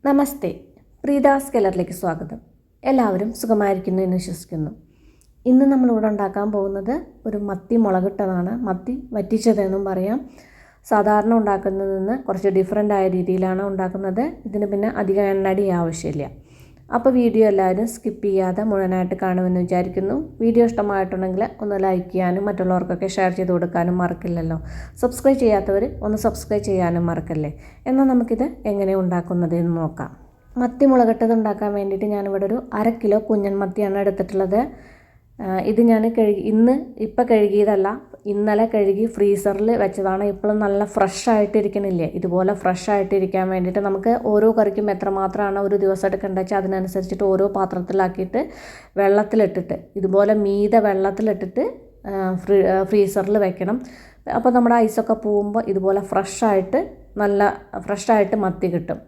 നമസ്തേ, പ്രീതാസ് കെല്ലറിലേക്ക് സ്വാഗതം. എല്ലാവരും സുഖമായിരിക്കുന്നു എന്ന് വിശ്വസിക്കുന്നു. ഇന്ന് നമ്മളിവിടെ ഉണ്ടാക്കാൻ പോകുന്നത് ഒരു മത്തി മുളകിട്ടതാണ്. മത്തി വറ്റിച്ചതെന്നും പറയാം. സാധാരണ ഉണ്ടാക്കുന്നതിൽ നിന്ന് കുറച്ച് ഡിഫറെൻ്റ് ആയ രീതിയിലാണ് ഉണ്ടാക്കുന്നത്. ഇതിന് പിന്നെ അധികം എണ്ണടി ആവശ്യമില്ല. അപ്പോൾ വീഡിയോ എല്ലാവരും സ്കിപ്പ് ചെയ്യാതെ മുഴുവനായിട്ട് കാണുമെന്ന് വിചാരിക്കുന്നു. വീഡിയോ ഇഷ്ടമായിട്ടുണ്ടെങ്കിൽ ഒന്ന് ലൈക്ക് ചെയ്യാനും മറ്റുള്ളവർക്കൊക്കെ ഷെയർ ചെയ്ത് കൊടുക്കാനും മറക്കില്ലല്ലോ. സബ്സ്ക്രൈബ് ചെയ്യാത്തവർ ഒന്ന് സബ്സ്ക്രൈബ് ചെയ്യാനും മറക്കല്ലേ. എന്നാൽ നമുക്കിത് എങ്ങനെ ഉണ്ടാക്കുന്നതെന്ന് നോക്കാം. മത്തി മുളകിട്ടത് ഉണ്ടാക്കാൻ വേണ്ടിയിട്ട് ഞാനിവിടെ ഒരു 1/2 കിലോ കുഞ്ഞൻ മത്തിയാണ് എടുത്തിട്ടുള്ളത്. ഇത് ഞാൻ ഇപ്പം കഴുകിയതല്ല, ഇന്നലെ കഴുകി ഫ്രീസറിൽ വെച്ചതാണ്. ഇപ്പോഴും നല്ല ഫ്രഷ് ആയിട്ടിരിക്കണില്ലേ, ഇതുപോലെ ഫ്രഷ് ആയിട്ടിരിക്കാൻ വേണ്ടിയിട്ട് നമുക്ക് ഓരോ കറിക്കും എത്രമാത്രമാണ് ഒരു ദിവസം എടുക്കേണ്ടത് വെച്ചാൽ അതിനനുസരിച്ചിട്ട് ഓരോ പാത്രത്തിലാക്കിയിട്ട് വെള്ളത്തിലിട്ടിട്ട് ഇതുപോലെ വെള്ളത്തിലിട്ടിട്ട് ഫ്രീസറിൽ വെക്കണം. അപ്പോൾ നമ്മുടെ ഐസൊക്കെ പോകുമ്പോൾ ഇതുപോലെ നല്ല ഫ്രഷായിട്ട് മത്തി കിട്ടും.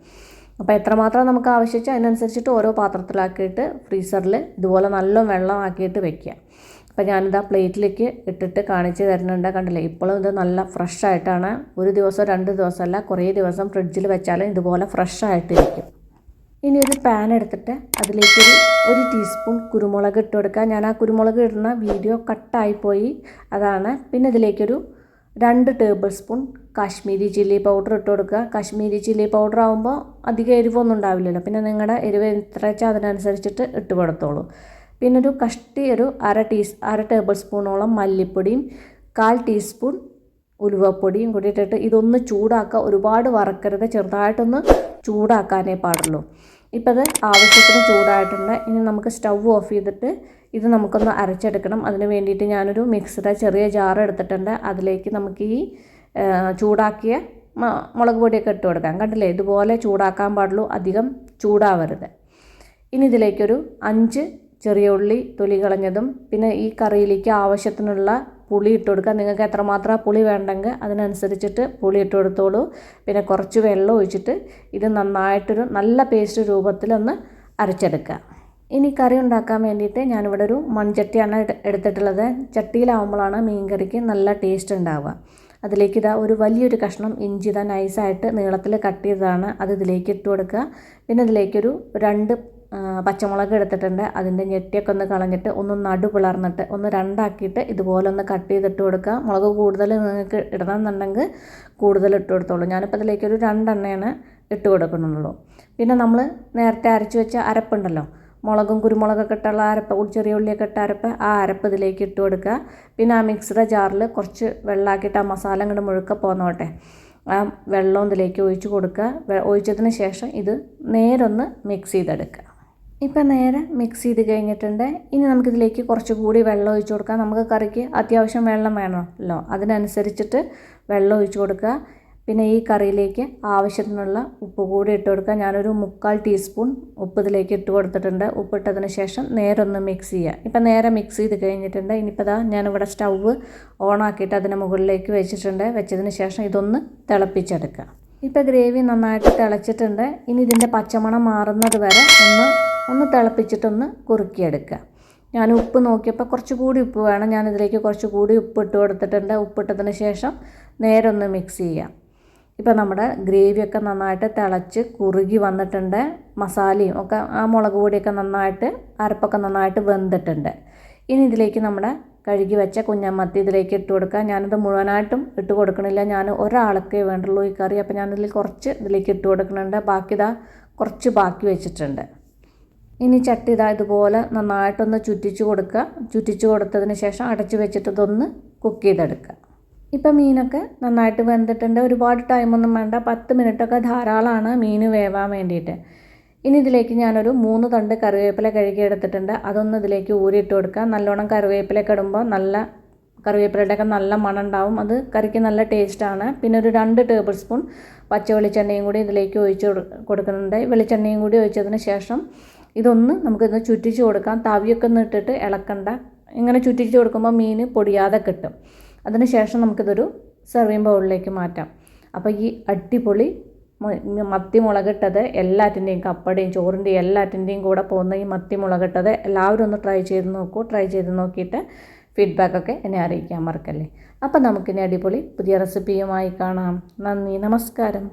അപ്പോൾ എത്രമാത്രം നമുക്ക് ആവശ്യിച്ചാൽ അതിനനുസരിച്ചിട്ട് ഓരോ പാത്രത്തിലാക്കിയിട്ട് ഫ്രീസറിൽ ഇതുപോലെ നല്ല വെള്ളമാക്കിയിട്ട് വെക്കുക. അപ്പോൾ ഞാനിതാ പ്ലേറ്റിലേക്ക് ഇട്ടിട്ട് കാണിച്ച് തരുന്നുണ്ട്. കണ്ടില്ലേ, ഇപ്പോഴും ഇത് നല്ല ഫ്രഷായിട്ടാണ്. ഒരു ദിവസം 2 ദിവസമല്ല, കുറേ ദിവസം ഫ്രിഡ്ജിൽ വെച്ചാലും ഇതുപോലെ ഫ്രഷായിട്ടിരിക്കും. ഇനി ഒരു പാൻ എടുത്തിട്ട് അതിലേക്ക് ഒരു ടീസ്പൂൺ കുരുമുളക് ഇട്ട് കൊടുക്കുക. ഞാൻ ആ കുരുമുളക് ഇടുന്ന വീഡിയോ കട്ടായിപ്പോയി, അതാണ്. പിന്നെ ഇതിലേക്കൊരു 2 table spoon Kashmiri chilli powder ഇട്ട് കൊടുക്കുക. കാശ്മീരി ചില്ലി പൗഡർ ആകുമ്പോൾ അധികം എരിവൊന്നും ഉണ്ടാവില്ലല്ലോ. പിന്നെ നിങ്ങളുടെ എരിവ് എത്ര വെച്ചാൽ അതിനനുസരിച്ചിട്ട് ഇട്ട് കൊടുത്തോളൂ. പിന്നെ ഒരു അര ടേബിൾ സ്പൂണോളം മല്ലിപ്പൊടിയും 1/4 ടീസ്പൂൺ ഉലുവപ്പൊടിയും കൂടി ഇട്ടിട്ട് ഇതൊന്ന് ചൂടാക്കുക. ഒരുപാട് വറക്കരുത്, ചെറുതായിട്ടൊന്ന് ചൂടാക്കാനേ പാടുള്ളൂ. ഇപ്പം അത് ആവശ്യത്തിന് ചൂടായിട്ടുണ്ട്. ഇനി നമുക്ക് സ്റ്റൗ ഓഫ് ചെയ്തിട്ട് ഇത് നമുക്കൊന്ന് അരച്ചെടുക്കണം. അതിന് വേണ്ടിയിട്ട് ഞാനൊരു മിക്സിയുടെ ചെറിയ ജാർ എടുത്തിട്ടുണ്ട്. അതിലേക്ക് നമുക്ക് ഈ ചൂടാക്കിയ മുളക് പൊടിയൊക്കെ ഇട്ട് കൊടുക്കാം. കണ്ടില്ലേ, ഇതുപോലെ ചൂടാക്കാൻ പാടുള്ളൂ, അധികം ചൂടാവരുത്. ഇനി ഇതിലേക്കൊരു 5 ചെറിയ ഉള്ളി തൊലി കളഞ്ഞതും പിന്നെ ഈ കറിയിലേക്ക് ആവശ്യത്തിനുള്ള പുളി ഇട്ട് കൊടുക്കുക. നിങ്ങൾക്ക് എത്രമാത്രം പുളി വേണ്ടെങ്കിൽ അതിനനുസരിച്ചിട്ട് പുളി ഇട്ട് കൊടുത്തോളൂ. പിന്നെ കുറച്ച് വെള്ളം ഒഴിച്ചിട്ട് ഇത് നന്നായിട്ടൊരു നല്ല പേസ്റ്റ് രൂപത്തിലൊന്ന് അരച്ചെടുക്കുക. ഇനി കറി ഉണ്ടാക്കാൻ വേണ്ടിയിട്ട് ഞാനിവിടെ ഒരു മൺചട്ടിയാണ് എടുത്തിട്ടുള്ളത്. ചട്ടിയിലാവുമ്പോഴാണ് മീൻ കറിക്ക് നല്ല ടേസ്റ്റ് ഉണ്ടാവുക. അതിലേക്ക് ഒരു വലിയൊരു കഷ്ണം ഇഞ്ചി നൈസായിട്ട് നീളത്തിൽ കട്ട് ചെയ്തതാണ്, അത് ഇതിലേക്ക് ഇട്ട് കൊടുക്കുക. പിന്നെ ഇതിലേക്കൊരു 2 പച്ചമുളക് എടുത്തിട്ടുണ്ട്. അതിൻ്റെ ഞെട്ടിയൊക്കെ ഒന്ന് കളഞ്ഞിട്ട് ഒന്ന് നടു പിളർന്നിട്ട് ഒന്ന് 2 ആക്കിയിട്ട് ഇതുപോലെ ഒന്ന് കട്ട് ചെയ്തിട്ട് കൊടുക്കുക. മുളക് കൂടുതൽ നിങ്ങൾക്ക് ഇടണമെന്നുണ്ടെങ്കിൽ കൂടുതൽ ഇട്ട് കൊടുത്തോളൂ. ഞാനിപ്പോൾ ഇതിലേക്കൊരു 2 എണ്ണയാണ് ഇട്ട് കൊടുക്കുന്നുള്ളൂ. പിന്നെ നമ്മൾ നേരത്തെ അരച്ച് വെച്ച അരപ്പുണ്ടല്ലോ, മുളകും കുരുമുളകൊക്കെ ഇട്ടുള്ള അരപ്പ്, ചെറിയ ഉള്ളിയൊക്കെ ഇട്ട അരപ്പ്, ആ അരപ്പ് ഇതിലേക്ക് ഇട്ട് കൊടുക്കുക. പിന്നെ ആ മിക്സിയുടെ ജാറിൽ കുറച്ച് വെള്ളമാക്കിയിട്ട് ആ മസാല ഇങ്ങോട്ട് മുഴുക്ക പോന്നോട്ടെ, ആ വെള്ളം ഇതിലേക്ക് ഒഴിച്ച് കൊടുക്കുക. ഒഴിച്ചതിന് ശേഷം ഇത് നേരൊന്ന് മിക്സ് ചെയ്തെടുക്കുക. ഇപ്പം നേരെ മിക്സ് ചെയ്ത് കഴിഞ്ഞിട്ടുണ്ട്. ഇനി നമുക്കിതിലേക്ക് കുറച്ചുകൂടി വെള്ളം ഒഴിച്ച് കൊടുക്കാം. നമുക്ക് കറിക്ക് അത്യാവശ്യം വെള്ളം വേണമല്ലോ, അതിനനുസരിച്ചിട്ട് വെള്ളം ഒഴിച്ച് കൊടുക്കുക. പിന്നെ ഈ കറിയിലേക്ക് ആവശ്യത്തിനുള്ള ഉപ്പ് കൂടി ഇട്ട് കൊടുക്കുക. ഞാനൊരു 3/4 ടീസ്പൂൺ ഉപ്പ് ഇതിലേക്ക് ഇട്ട് കൊടുത്തിട്ടുണ്ട്. ഉപ്പിട്ടതിന് ശേഷം നേരൊന്ന് മിക്സ് ചെയ്യുക. ഇപ്പം നേരെ മിക്സ് ചെയ്ത് കഴിഞ്ഞിട്ടുണ്ട്. ഇനിയിപ്പോൾ ഞാനിവിടെ സ്റ്റൗവ് ഓണാക്കിയിട്ട് അതിന് മുകളിലേക്ക് വെച്ചിട്ടുണ്ട്. വെച്ചതിന് ശേഷം ഇതൊന്ന് തിളപ്പിച്ചെടുക്കുക. ഇപ്പോൾ ഗ്രേവി നന്നായിട്ട് തിളച്ചിട്ടുണ്ട്. ഇനി ഇതിൻ്റെ പച്ചമണം മാറുന്നത് വരെ ഒന്ന് തിളപ്പിച്ചിട്ടൊന്ന് കുറുക്കിയെടുക്കുക. ഞാൻ ഉപ്പ് നോക്കിയപ്പോൾ കുറച്ചുകൂടി ഉപ്പ് വേണം, ഞാനിതിലേക്ക് കുറച്ചുകൂടി ഉപ്പ് ഇട്ട് കൊടുത്തിട്ടുണ്ട്. ഉപ്പിട്ടതിന് ശേഷം നേരൊന്ന് മിക്സ് ചെയ്യുക. ഇപ്പോൾ നമ്മുടെ ഗ്രേവിയൊക്കെ നന്നായിട്ട് തിളച്ച് കുറുകി വന്നിട്ടുണ്ട്. മസാലയും ഒക്കെ ആ മുളക് പൊടിയൊക്കെ നന്നായിട്ട് അരപ്പൊക്കെ നന്നായിട്ട് വെന്തിട്ടുണ്ട്. ഇനി ഇതിലേക്ക് നമ്മുടെ കഴുകി വെച്ച കുഞ്ഞമത്തി ഇതിലേക്ക് ഇട്ട് കൊടുക്കുക. ഞാനിത് മുഴുവനായിട്ടും ഇട്ട് കൊടുക്കണില്ല, ഞാൻ ഒരാൾക്കേ വേണ്ടുള്ളൂ ഈ കറി. അപ്പോൾ ഞാനിതിൽ കുറച്ച് ഇതിലേക്ക് ഇട്ട് കൊടുക്കുന്നുണ്ട്. കുറച്ച് ബാക്കി വെച്ചിട്ടുണ്ട്. ഇനി ചട്ടി ഇതുപോലെ നന്നായിട്ടൊന്ന് ചുറ്റിച്ച് കൊടുക്കുക. ചുറ്റിച്ച് കൊടുത്തതിന് ശേഷം അടച്ച് വെച്ചിട്ട് ഇതൊന്ന് കുക്ക് ചെയ്തെടുക്കുക. ഇപ്പം മീനൊക്കെ നന്നായിട്ട് വെന്തിട്ടുണ്ട്. ഒരുപാട് ടൈമൊന്നും വേണ്ട, 10 മിനിറ്റൊക്കെ ധാരാളമാണ് മീൻ വേവാൻ വേണ്ടിയിട്ട്. ഇനി ഇതിലേക്ക് ഞാനൊരു 3 തണ്ട് കറിവേപ്പില കഴുകി എടുത്തിട്ടുണ്ട്. അതൊന്ന് ഇതിലേക്ക് ഊരിയിട്ട് കൊടുക്കുക. നല്ലോണം കറിവേപ്പിലൊക്കെ ഇടുമ്പോൾ കറിവേപ്പിലയുടെയൊക്കെ നല്ല മണം ഉണ്ടാവും, അത് കറിക്ക് നല്ല ടേസ്റ്റാണ്. പിന്നെ ഒരു 2 ടേബിൾ സ്പൂൺ പച്ച വെളിച്ചെണ്ണയും കൂടി ഇതിലേക്ക് ഒഴിച്ച് കൊടുക്കുന്നുണ്ട്. വെളിച്ചെണ്ണയും കൂടി ഒഴിച്ചതിന് ശേഷം നമുക്കിന്ന് ചുറ്റിച്ച് കൊടുക്കാം. തവിയൊക്കെ ഒന്ന് ഇട്ടിട്ട് ഇളക്കണ്ട, ഇങ്ങനെ ചുറ്റിച്ച് കൊടുക്കുമ്പോൾ മീൻ പൊടിയാതെ കിട്ടും. അതിന് ശേഷം നമുക്കിതൊരു സെർവിങ് ബൗളിലേക്ക് മാറ്റാം. അപ്പോൾ ഈ അടിപൊളി മത്തി മുളകിട്ടത് എല്ലാറ്റിൻ്റെയും, കപ്പയുടെയും ചോറിൻ്റെയും എല്ലാറ്റിൻ്റെയും കൂടെ പോകുന്ന ഈ മത്തി മുളകിട്ടത് എല്ലാവരും ഒന്ന് ട്രൈ ചെയ്ത് നോക്കൂ. ട്രൈ ചെയ്ത് നോക്കിയിട്ട് ഫീഡ്ബാക്കൊക്കെ എന്നെ അറിയിക്കാൻ മറക്കല്ലേ. അപ്പോൾ നമുക്കിനി അടിപൊളി പുതിയ റെസിപ്പിയുമായി കാണാം. നന്ദി, നമസ്കാരം.